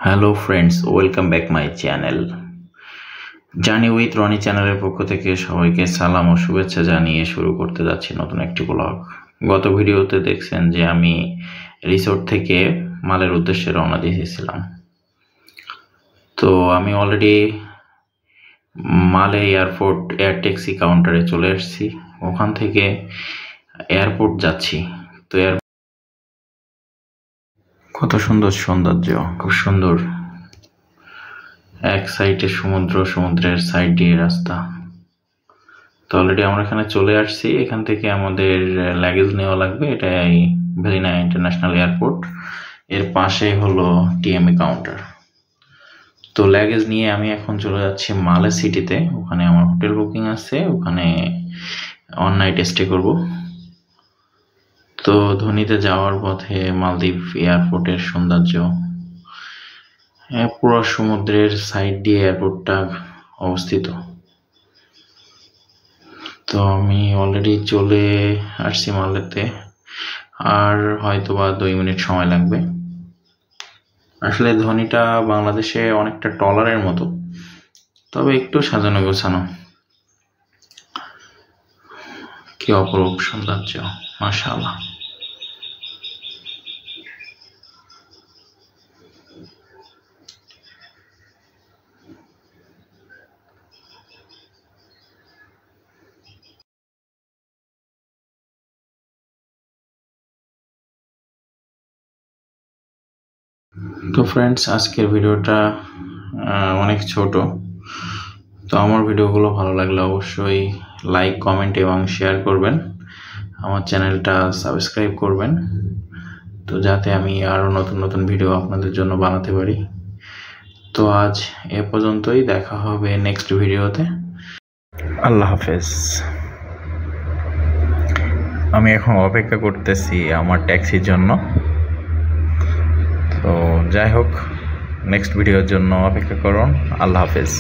Hello friends, welcome back my channel. Journey with Roni চ্যানেলের পক্ষ থেকে সবাইকে সালাম ও শুভেচ্ছা জানিয়ে শুরু করতে যাচ্ছি নতুন একটি ব্লগ। গত ভিডিওতে দেখছেন যে আমি রিসোর্ট থেকে মালের উদ্দেশ্যে রওনা দিয়েছিলাম। তো আমি অলরেডি মালে এয়ারপোর্ট এয়ার ট্যাক্সি কাউন্টারে চলে এসেছি। ওখান থেকে এয়ারপোর্ট যাচ্ছি। তো কত সুন্দর সৌন্দর্য, খুব সুন্দর। এক সাইডে সমুদ্র, সমুদ্রের সাইড দিয়ে রাস্তা। তো অলরেডি আমরা এখানে চলে আসছি। এখান থেকে আমাদের লাগেজ নেওয়া লাগবে। এটাই ভেলিনা ইন্টারন্যাশনাল এয়ারপোর্ট। এর পাশে হলো টিএমএ কাউন্টার। তো লাগেজ নিয়ে আমি এখন চলে যাচ্ছি মালে সিটিতে। ওখানে আমার হোটেল বুকিং আছে, ওখানে অন নাইট স্টে করব। তো ধোনিতে যাওয়ার পথে মালদ্বীপ এয়ারপোর্টের সৌন্দর্য, পুরো সমুদ্রের সাইড দিয়ে এয়ারপোর্টটা অবস্থিত। তো আমি অলরেডি চলে আসছি মালেতে, আর হয়তো বা 2 মিনিট সময় লাগবে। আসলে ধোনিটা বাংলাদেশে অনেকটা ট্রলারের মতো, তবে একটু সাজানো গোছানো। কি অপরূপ সৌন্দর্য, মাশাআল্লাহ। তো ফ্রেন্ডস, আজকের ভিডিওটা অনেক ছোট। তো আমার ভিডিওগুলো ভালো লাগলে অবশ্যই লাইক, কমেন্ট এবং শেয়ার করবেন। আমার চ্যানেলটা সাবস্ক্রাইব করবেন, তো যাতে আমি আরও নতুন নতুন ভিডিও আপনাদের জন্য বানাতে পারি। তো আজ এ পর্যন্তই, দেখা হবে নেক্সট ভিডিওতে। আল্লাহ হাফেজ। আমি এখন অপেক্ষা করতেছি আমার ট্যাক্সির জন্য। তো যাই হোক, নেক্সট ভিডিওর জন্য অপেক্ষা করুন। আল্লাহ হাফেজ।